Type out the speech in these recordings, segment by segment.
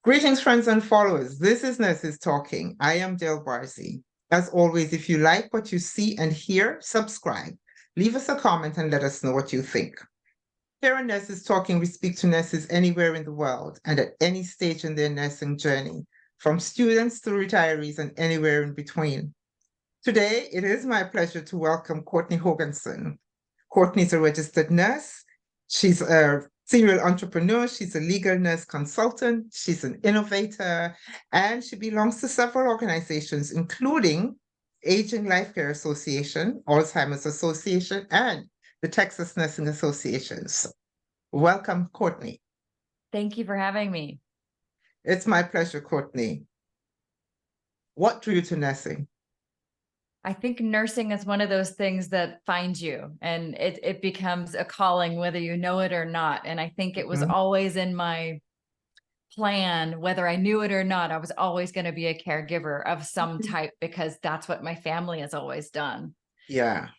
Greetings, friends and followers. This is Nurses Talking. I am Dale Barzi. As always, if you like what you see and hear, subscribe. Leave us a comment and let us know what you think. Here on Nurses Talking, we speak to nurses anywhere in the world and at any stage in their nursing journey, from students to retirees and anywhere in between. Today, it is my pleasure to welcome Courtney Hogenson. Courtney is a registered nurse. She's a serial entrepreneur. She's a legal nurse consultant. She's an innovator, and she belongs to several organizations, including Aging Life Care Association, Alzheimer's Association, and the Texas Nursing Associations. Welcome, Courtney. Thank you for having me. It's my pleasure, Courtney. What drew you to nursing? I think nursing is one of those things that finds you and it becomes a calling, whether you know it or not. And I think it was always in my plan, whether I knew it or not, I was always going to be a caregiver of some type because that's what my family has always done. Yeah.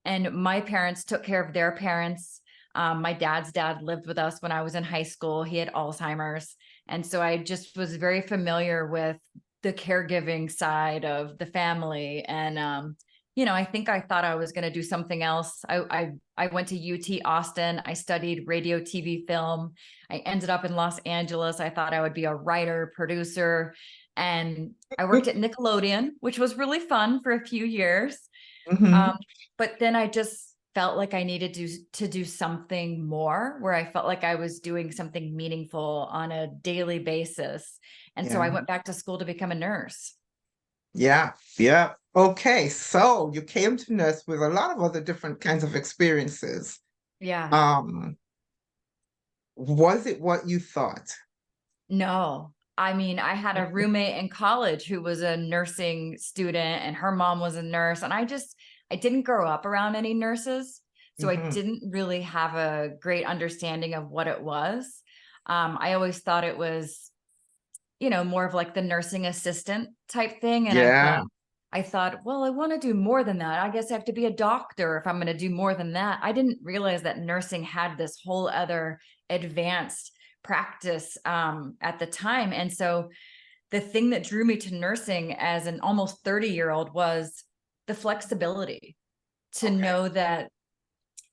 And my parents took care of their parents. My dad's dad lived with us when I was in high school. He had Alzheimer's. And so I just was very familiar with the caregiving side of the family. And, I think I thought I was going to do something else. I went to UT Austin. I studied radio, TV, film. I ended up in Los Angeles. I thought I would be a writer, producer. And I worked at Nickelodeon, which was really fun for a few years. But then I just felt like I needed to do something more, where I felt like I was doing something meaningful on a daily basis. And so I went back to school to become a nurse. Yeah. Okay, so you came to nurse with a lot of other different kinds of experiences. Yeah. Was it what you thought? No. I mean, I had a roommate in college who was a nursing student and her mom was a nurse. And I didn't grow up around any nurses. So I didn't really have a great understanding of what it was. I always thought it was, more of like the nursing assistant type thing. And I thought, well, I want to do more than that. I guess I have to be a doctor if I'm going to do more than that. I didn't realize that nursing had this whole other advanced practice at the time. And so the thing that drew me to nursing as an almost 30-year-old was the flexibility to know that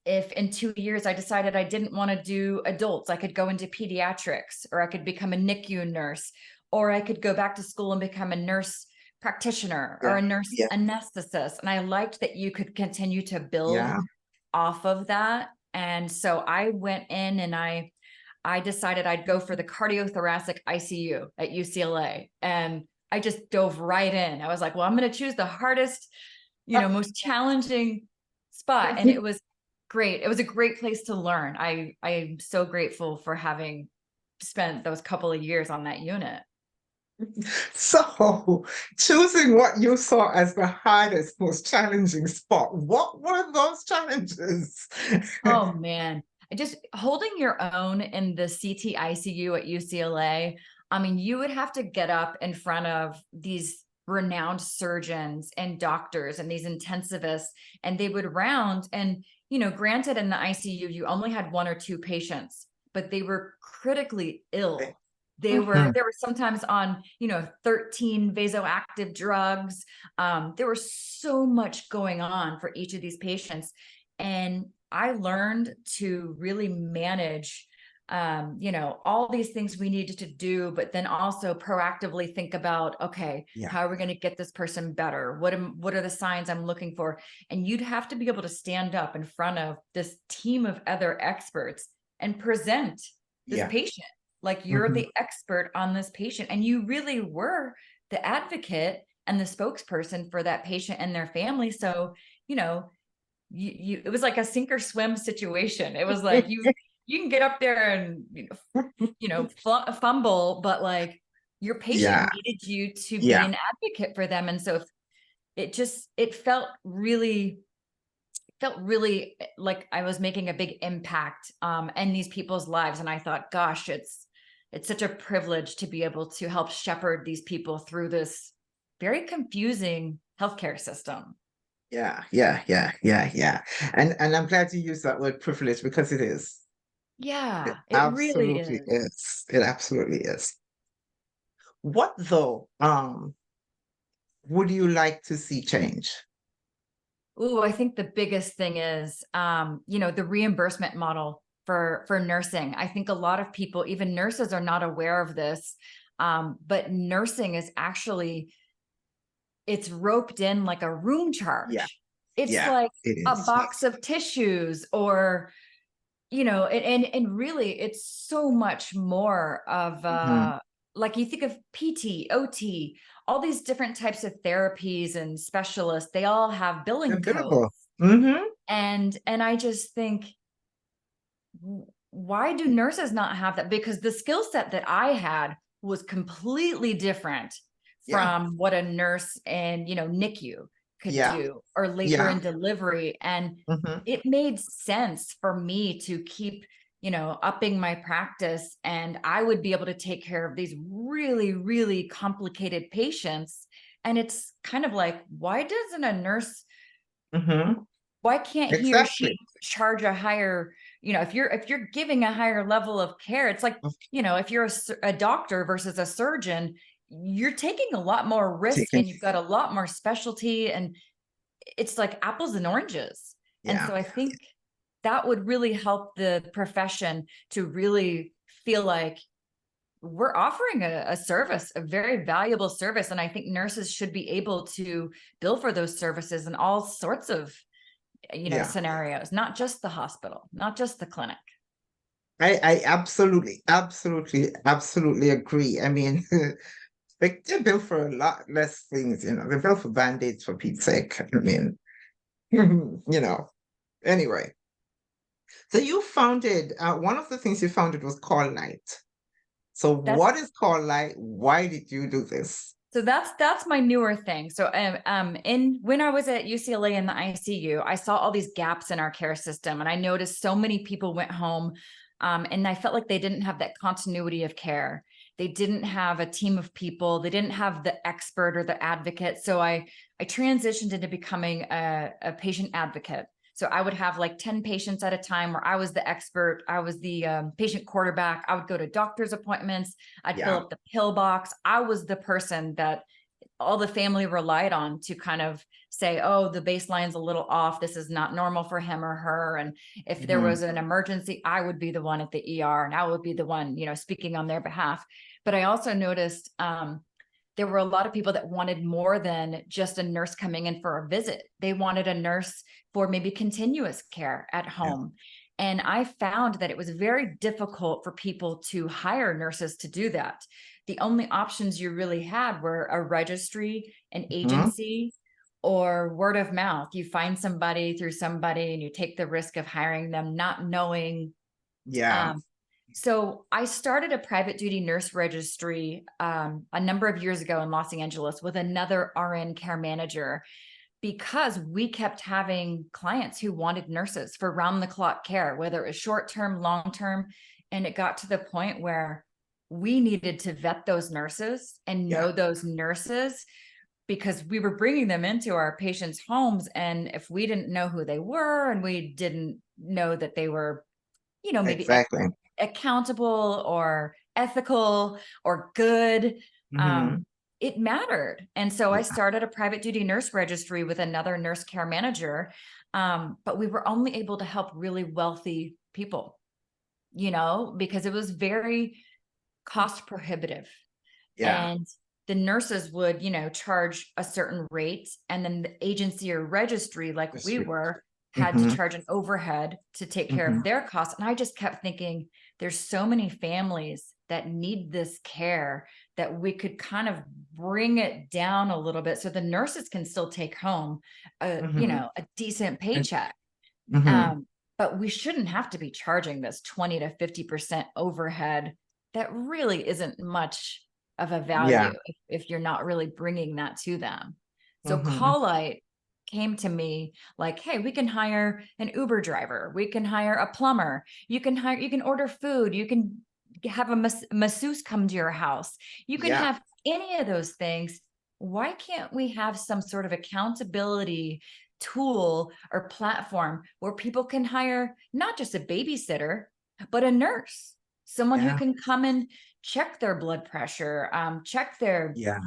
if in 2 years I decided I didn't want to do adults, I could go into pediatrics, or I could become a NICU nurse, or I could go back to school and become a nurse practitioner or a nurse anesthetist. And I liked that you could continue to build off of that. And so I went in and I decided I'd go for the cardiothoracic ICU at UCLA. And I just dove right in. I was like, well, I'm going to choose the hardest, most challenging spot. And it was great. It was a great place to learn. I'm so grateful for having spent those couple of years on that unit. So, choosing what you saw as the hardest, most challenging spot, what were those challenges? Oh, man. Just holding your own in the CT ICU at UCLA. I mean, you would have to get up in front of these renowned surgeons and doctors and these intensivists, and they would round. And, granted, in the ICU, you only had 1 or 2 patients, but they were critically ill. They were sometimes on, 13 vasoactive drugs. There was so much going on for each of these patients. And I learned to really manage, all these things we needed to do, but then also proactively think about, okay, how are we going to get this person better? What are the signs I'm looking for? And you'd have to be able to stand up in front of this team of other experts and present this patient. Like you're the expert on this patient, and you really were the advocate and the spokesperson for that patient and their family. So, it was like a sink or swim situation. It was like you can get up there and fumble, but like your patient needed you to be an advocate for them. And so it felt really like I was making a big impact in these people's lives. And I thought, gosh, it's such a privilege to be able to help shepherd these people through this very confusing healthcare system. Yeah. And I'm glad you used that word privilege, because it is. Yeah, It it really absolutely is. is. It absolutely is. What though, would you like to see change? Ooh, I think the biggest thing is, the reimbursement model for nursing. I think a lot of people, even nurses, are not aware of this. But nursing is actually, it's roped in like a room Yeah, charge. It's yeah, like it a is. box of tissues, or and really it's so much more of Mhm. like, you think of PT, OT, all these different types of therapies and specialists, they all have They're billing codes. billable. Mm-hmm. And I just think, why do nurses not have that? Because the skill set that I had was completely different Yeah, from what a nurse in, NICU could yeah, do, or labor yeah. and delivery. And Mm-hmm. it made sense for me to keep, upping my practice. And I would be able to take care of these really, really complicated patients. And it's kind of like, why doesn't a nurse, Mm-hmm. why can't he or Exactly. she charge a higher, if you're giving a higher level of care? It's like, if you're a doctor versus a surgeon, you're taking a lot more risk Taken. and you've got a lot more specialty, and it's like apples and oranges. And Yeah. so I think that would really help the profession to really feel like we're offering a service, a very valuable service. And I think nurses should be able to bill for those services in all sorts of, Yeah. scenarios, not just the hospital, not just the clinic. I absolutely, absolutely, absolutely agree. I mean, like they bill for a lot less things, they bill for band-aids for Pete's sake. I mean, anyway. So you founded, one of the things you founded was Call Light. So That's what is Call Light? Why did you do this? So that's my newer thing. So in when I was at UCLA in the ICU, I saw all these gaps in our care system, and I noticed so many people went home, and I felt like they didn't have that continuity of care. They didn't have a team of people. They didn't have the expert or the advocate. So I transitioned into becoming a patient advocate. So I would have like 10 patients at a time where I was the expert. I was the patient quarterback. I would go to doctor's appointments. I'd fill Yeah. up the pill box. I was the person that all the family relied on to kind of say, oh, the baseline's a little off. This is not normal for him or her. And if there Mhm. was an emergency, I would be the one at the ER, and I would be the one, speaking on their behalf. But I also noticed there were a lot of people that wanted more than just a nurse coming in for a visit. They wanted a nurse for maybe continuous care at Yeah. home. And I found that it was very difficult for people to hire nurses to do that. The only options you really had were a registry, an Mhm. agency, or word of mouth. You find somebody through somebody and you take the risk of hiring them, not knowing. Yeah. um, so I started a private duty nurse registry a number of years ago in Los Angeles with another RN care manager, because we kept having clients who wanted nurses for round the clock care, whether it was short term, long term. And it got to the point where we needed to vet those nurses and Yeah. know those nurses, because we were bringing them into our patients' homes. And if we didn't know who they were, and we didn't know that they were, maybe Exactly. accountable or ethical or good, Mhm. um, it mattered. And so I Yeah. started a private duty nurse registry with another nurse care manager. But we were only able to help really wealthy people, because it was very cost prohibitive. Yeah. And the nurses would, charge a certain rate. And then the agency or registry, like That's we true. were, had to Mhm. charge an overhead to take care of Mhm. their costs. And I just kept thinking, there's so many families that need this care, that we could kind of bring it down a little bit so the nurses can still take home Mhm. a decent And paycheck. mhm. But we shouldn't have to be charging this 20 to 50% overhead. That really isn't much of a Yeah. value if you're not really bringing that to them. So Mhm. Call Light came to me like, hey, we can hire an Uber driver, we can hire a plumber, you can order food, you can have a masseuse come to your house, you can Yeah. have any of those things. Why can't we have some sort of accountability tool or platform where people can hire not just a babysitter, but a nurse, someone who Yeah. can come and check their blood pressure, check their, Yeah.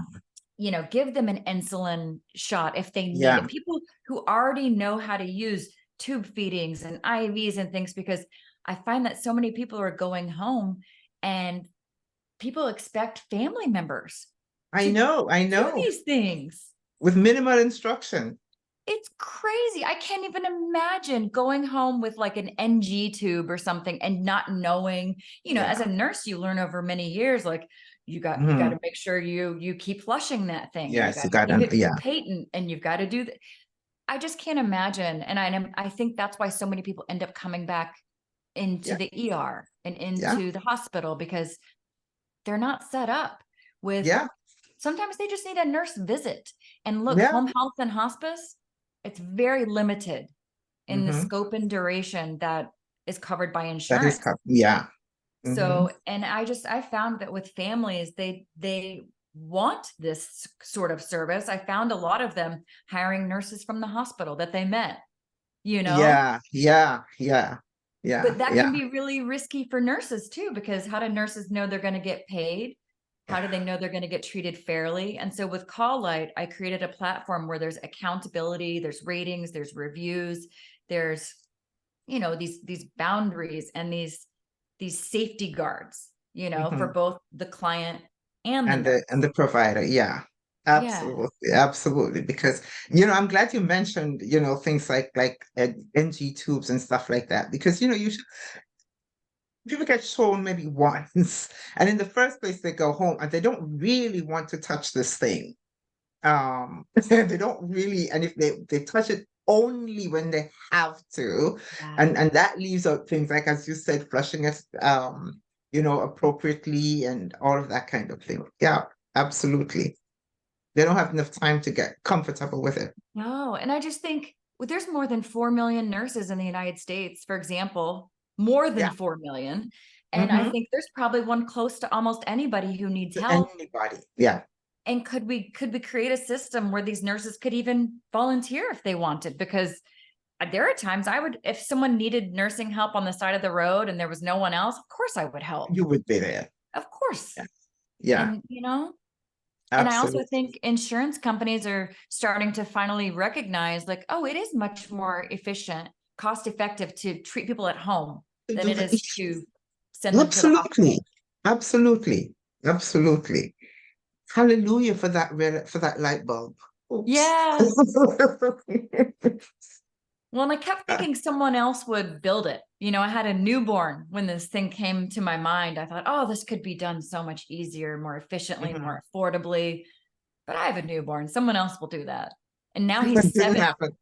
give them an insulin shot if they need Yeah. it. People who already know how to use tube feedings and IVs and things, because I find that so many people are going home and people expect family members I to know. I do know. these things. With minimal instruction. It's crazy. I can't even imagine going home with like an NG tube or something and not knowing, as a Yeah. nurse, you learn over many years, like you got to make sure you keep flushing that thing, and you Yes, got you to got keep to, it yeah. patent, and you've got to do that. I just can't imagine. And I think that's why so many people end up coming back into Yeah. the ER and Yeah. into the hospital, because they're not set up with, Yeah. sometimes they just need a nurse visit. And look, Yeah. home health and hospice, it's very limited in the Mm-hmm. scope and duration that is covered by That is, insurance. yeah. Mm-hmm. So, and I found that with families, they want this sort of service. I found a lot of them hiring nurses from the hospital that they met, you know, Yeah. Yeah. Yeah. Yeah. but that Yeah. can be really risky for nurses too, because how do nurses know they're going to get paid? How do they know they're going to get treated fairly? And so with Call Light, I created a platform where there's accountability, there's ratings, there's reviews, there's, these boundaries and these safety guards, for Mm-hmm. both the client and the And nurse. the provider, yeah. Yeah. Absolutely, absolutely. Because I'm glad you mentioned, things like NG tubes and stuff like that. Because you should, people get shown maybe once, and in the first place they go home and they don't really want to touch this thing. They don't really, and if they touch it only when they have to, Yeah. and that leaves out things like, as you said, flushing it appropriately and all of that kind of thing. Yeah, absolutely. They don't have enough time to get comfortable with it. No, and I just think, well, there's more than 4 million nurses in the United States, for example, more than Yeah. 4 million. And I Mm-hmm. think there's probably one close to almost anybody who needs To help. anybody. Yeah. And could we create a system where these nurses could even volunteer if they wanted? Because there are times if someone needed nursing help on the side of the road and there was no one else, of course I would help. You would be there. Of course. Yeah. Yeah. And, and I also Absolutely. think insurance companies are starting to finally recognize, like, oh, it is much more efficient, cost effective to treat people at home than it is to send them to the hospital. Absolutely. Absolutely. Absolutely. Hallelujah for that light bulb. Oops. Yeah. Well, and I kept thinking someone else would build it. I had a newborn when this thing came to my mind. I thought, oh, this could be done so much easier, more efficiently, Mhm. more affordably. But I have a newborn. Someone else will do that. And now That he's didn't 7. happen.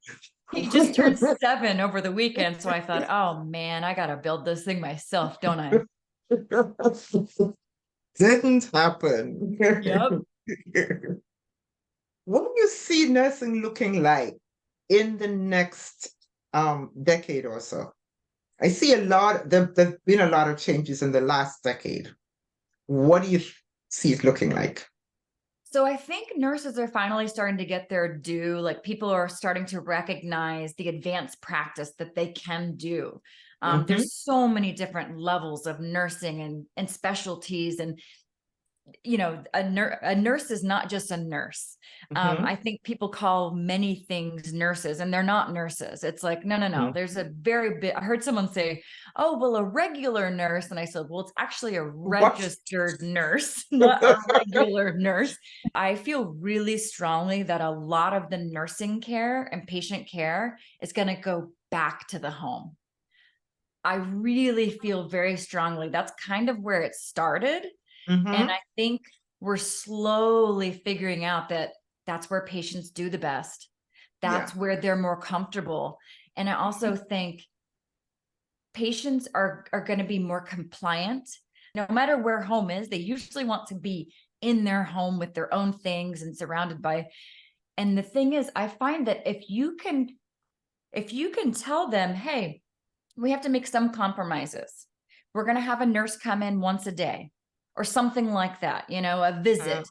He just turned 7 over the weekend. So I thought, oh man, I got to build this thing myself, don't I? Didn't happen. Yep. What do you see nursing looking like in the next decade or so? I see there've been a lot of changes in the last decade. What do you see it looking like? So I think nurses are finally starting to get their due. Like, people are starting to recognize the advanced practice that they can do. Mhm. There's so many different levels of nursing and specialties, and a nurse is not just a nurse. Mhm. I think people call many things nurses, and they're not nurses. It's like, no, no, no. Mhm. There's a very big, I heard someone say, oh, well, a regular nurse. And I said, well, it's actually a What? registered nurse, not a regular nurse. I feel really strongly that a lot of the nursing care and patient care is going to go back to the home. I really feel very strongly that's kind of where it started. And Mhm. I think we're slowly figuring out that that's where patients do the best. Yeah. That's where they're more comfortable. And I also think patients are going to be more compliant. No matter where home is, they usually want to be in their home with their own things and surrounded by. And the thing is, I find that if you can tell them, hey, we have to make some compromises. We're going to have a nurse come in once a day or something like that, a visit.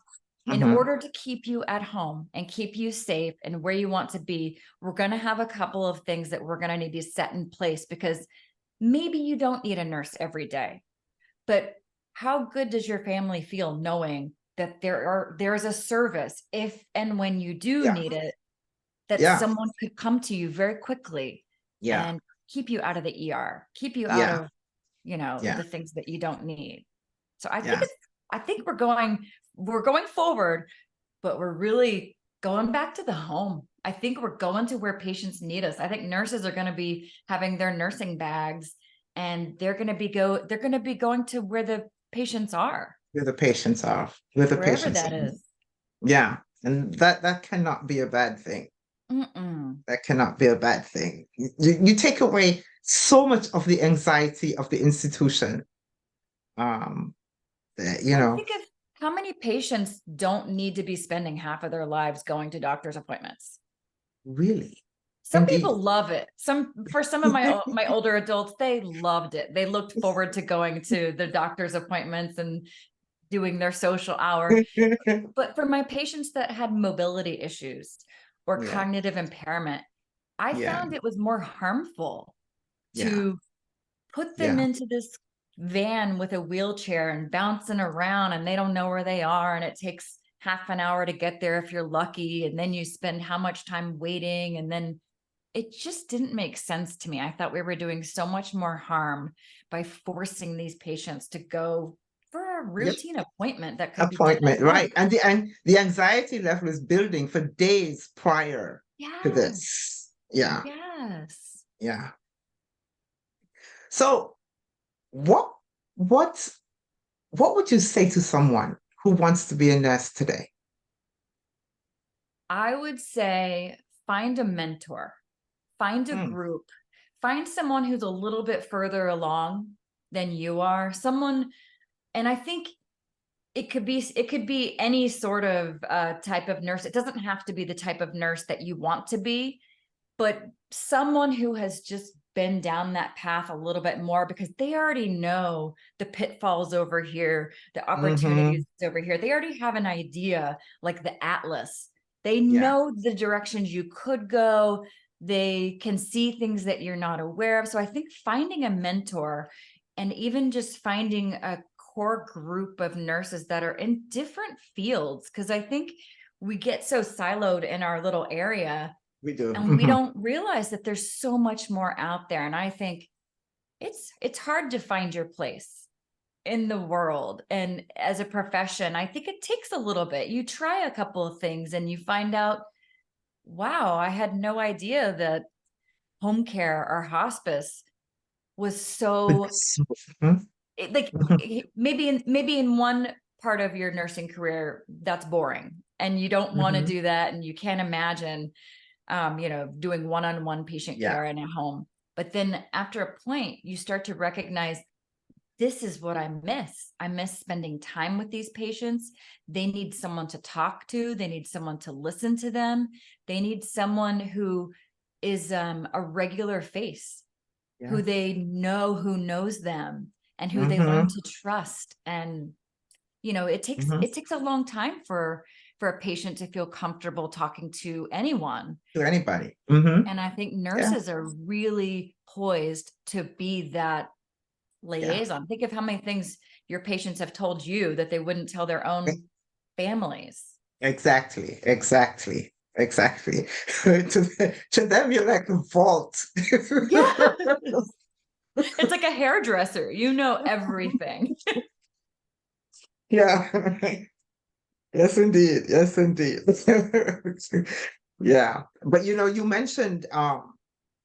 In Mhm. order to keep you at home and keep you safe and where you want to be, we're going to have a couple of things that we're going to need to set in place, because maybe you don't need a nurse every day, but how good does your family feel knowing that there's a service if and when you do Yeah. need it, that Yeah. someone could come to you very quickly Yeah. and keep you out of the ER, keep you out Yeah. of, you know, Yeah. the things that you don't need. So Yeah. I think we're going forward, but we're really going back to the home. I think we're going to where patients need us. I think nurses are going to be having their nursing bags, and they're going to be going to where the patients are, Where the patients are. Where the wherever patients that are. is. Yeah. And that cannot be a bad thing. Mm-mm. That cannot be a bad thing. You take away so much of the anxiety of the institution. Um, that, you Well, know, think of how many patients don't need to be spending half of their lives going to doctor's appointments. really, Some people indeed. love it. For some of my older adults, they loved it. They looked forward to going to the doctor's appointments and doing their social hour. But for my patients that had mobility issues or Yeah. cognitive impairment, I Yeah. found it was more harmful Yeah. to put them Yeah. into this van with a wheelchair and bouncing around, and they don't know where they are, and it takes half an hour to get there if you're lucky, and then you spend how much time waiting, and then it just didn't make sense to me. I thought we were doing so much more harm by forcing these patients to go for a Yeah. routine appointment that could be done Appointment, at home. right. And the anxiety level is building for days prior to Yes. this. Yeah. Yes. Yeah. So what what what would you say to someone who wants to be a nurse today? I would say find a mentor, find a Mm, group, find someone who's a little bit further along than you are. Someone, and I think it could be any sort of type of nurse. It doesn't have to be the type of nurse that you want to be, but someone who has just been down that path a little bit more, because they already know the pitfalls over here, the mm-hmm. opportunities over here. They already have an idea, like the atlas. They Yeah. know the directions you could go. They can see things that you're not aware of. So I think finding a mentor, and even just finding a core group of nurses that are in different fields, because I think we get so siloed in our little area, We do. and we Hmm. don't realize that there's so much more out there. And I think it's hard to find your place in the world, and as a profession, I think it takes a little bit. You try a couple of things and you find out, wow, I had no idea that home care or hospice was so Mhm, like, mhm. maybe in one part of your nursing career that's boring and you don't want to Mhm. do that, and you can't imagine doing one-on-one patient Yeah. care in a home. But then after a point, you start to recognize, this is what I miss. I miss spending time with these patients. They need someone to talk to. They need someone to listen to them. They need someone who is a regular face, Yeah. who they know, who knows them, and who they learn Hmm. to trust. And it takes Hmm. it takes a long time for a patient to feel comfortable talking to anyone. To anybody. Hmm. And I think Yeah. nurses are really poised to be that Yeah. liaison. Think of how many things your patients have told you that they wouldn't tell their own families. Exactly. Exactly. Exactly. To them, you're like a vault. Yeah. It's like a hairdresser. You know everything. Yeah. Yes, indeed. Yes, indeed. Yeah. But you mentioned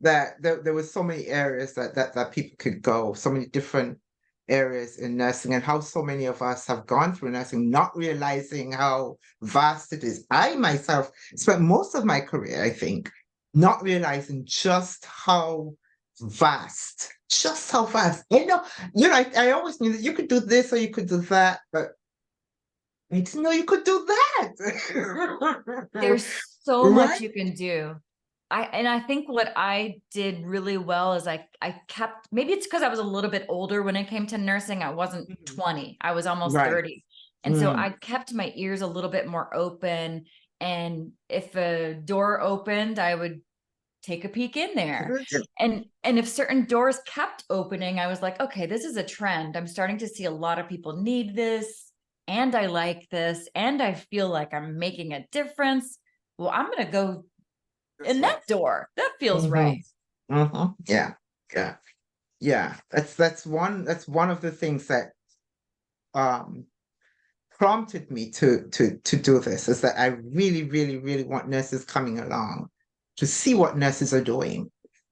that there were so many areas that people could go, so many different areas in nursing, and how so many of us have gone through nursing, not realizing how vast it is. I myself spent most of my career, I think, not realizing just how vast. I always knew that you could do this or you could do that, but I didn't know you could do that. There's so much Right? you can do. I think what I did really well is I kept, maybe it's because I was a little bit older when it came to nursing. I wasn't Mhm. 20. I was almost Right. 30. And so Mm. I kept my ears a little bit more open. And if a door opened, I would take a peek in there. And if certain doors kept opening, I was like, okay, this is a trend. I'm starting to see a lot of people need this, and I like this, and I feel like I'm making a difference. Well, I'm going to go in that door. That feels right. Yeah. Yeah. Yeah. That's one of the things that um prompted me to do this, is that I really, really, really want nurses coming along to see what nurses are doing,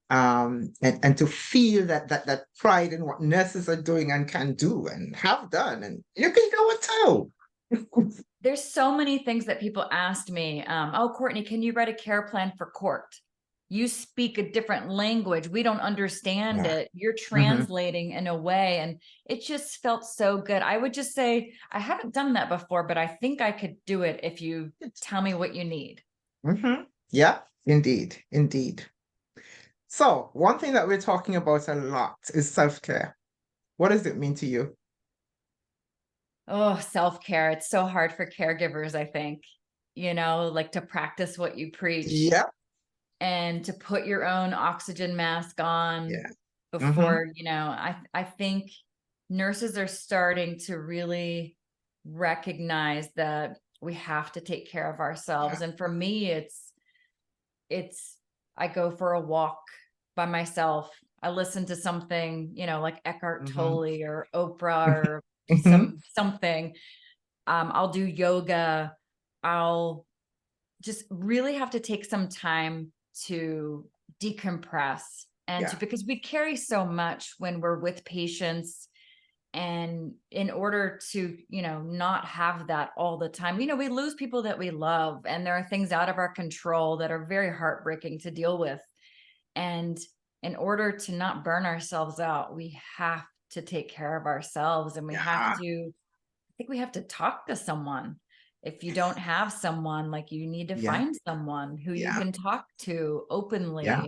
and to feel that pride in what nurses are doing and can do and have done, and you can do it too. There's so many things that people asked me. Oh, Courtney, can you write a care plan for court? You speak a different language. We don't understand Yeah. it. You're Hmm. translating in a way. And it just felt so good. I would just say, I haven't done that before, but I think I could do it if you tell me what you need. Hmm. Yeah, indeed, indeed. So one thing that we're talking about a lot is self-care. What does it mean to you? Oh, self-care. It's so hard for caregivers, I think, like to practice what you preach Yeah, and to put your own oxygen mask on yeah. Hmm. before, I think nurses are starting to really recognize that we have to take care of Yeah. ourselves. And for me, it's I go for a walk by myself. I listen to something, like Eckhart Hmm. Tolle or Oprah or Hmm. something. I'll do yoga. I'll just really have to take some time to decompress and Yeah. because we carry so much when we're with patients. And in order to, not have that all the time, we lose people that we love, and there are things out of our control that are very heartbreaking to deal with. And in order to not burn ourselves out, we have to take care of ourselves, and we have Yeah. to I think we have to talk to someone. If you don't have someone, like, you need to Yeah. find someone who you Yeah. can talk to Yeah. openly, Yeah.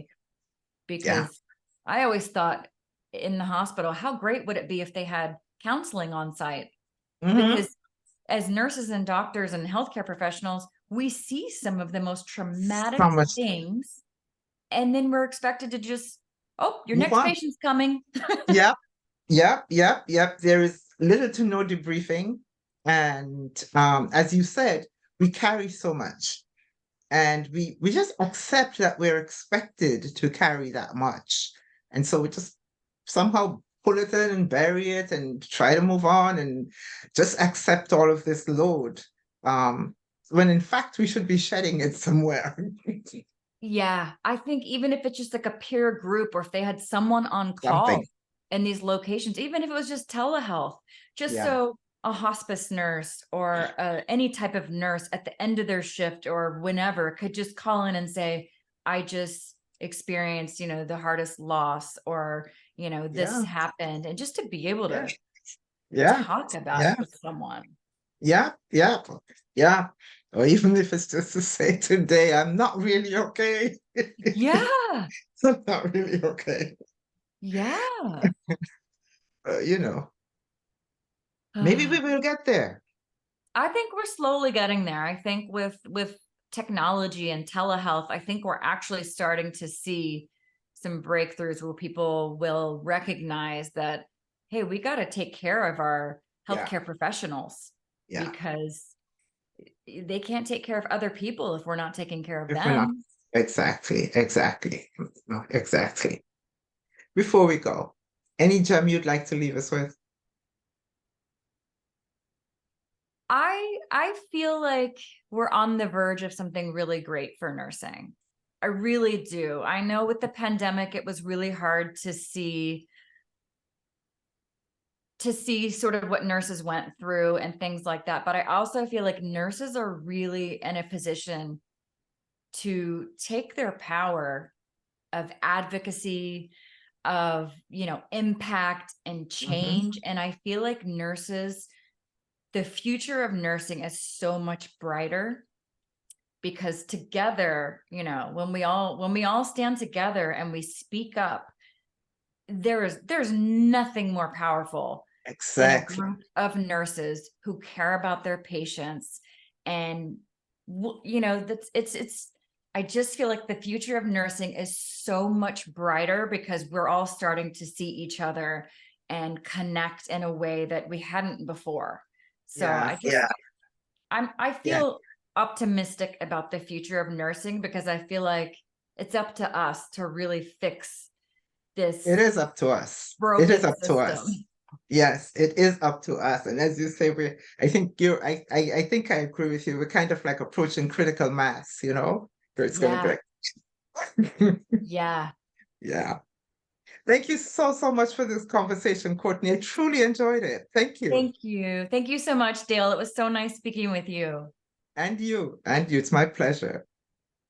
because I always thought in the hospital, how great would it be if they had counseling on site? Hmm. Because as nurses and doctors and healthcare professionals, we see some of the most traumatic So much. things, and then we're expected to just, oh, your Move next on. patient's coming. Yep. Yep. Yep. Yep. There is little to no debriefing. And as you said, we carry so much. And we just accept that we're expected to carry that much. And so we just somehow pull it in and bury it and try to move on and just accept all of this load. When in fact we should be shedding it somewhere. Yeah, I think even if it's just like a peer group, or if they had someone on Something. call in these locations, even if it was just telehealth, just Yeah. so a hospice nurse or any type of nurse at the end of their shift or whenever could just call in and say, I just experienced, the hardest loss, or, this Yeah. happened. And just to be able Yeah. to Yeah. talk about Yeah. it with someone. Yeah. Yeah. Yeah. Or even if it's just to say today, I'm not really okay. Yeah. I'm not really okay. Yeah. You know, maybe we will get there. I think we're slowly getting there. I think with technology and telehealth, I think we're actually starting to see some breakthroughs where people will recognize that, hey, we got to take care of our Yeah. healthcare professionals, Yeah. because they can't take care of other people if we're not taking care of If we're not. them. Exactly. Exactly. No, exactly. Before we go, any gem you'd like to leave us with? I feel like we're on the verge of something really great for nursing. I really do. I know with the pandemic, it was really hard to see sort of what nurses went through and things like that. But I also feel like nurses are really in a position to take their power of advocacy, of, impact and Hmm. change. And I feel like the future of nursing is so much brighter, because together, when we all stand together and we speak up, there's nothing more powerful than a Exactly. group of nurses who care about their patients. And that's it's I just feel like the future of nursing is so much brighter because we're all starting to see each other and connect in a way that we hadn't before. So I Yes. just, I Yeah. feel optimistic about the future of nursing because I feel like it's up to us to really fix It this is up to us. It is broken up to system. us. Yes, it is up to us. And as you say, I think I think I agree with you. We're kind of like approaching critical mass, where it's going to Yeah. be like, Yeah. yeah. Thank you so, so much for this conversation, Courtney. I truly enjoyed it. Thank you. Thank you. Thank you so much, Dale. It was so nice speaking with you. And you. It's my pleasure.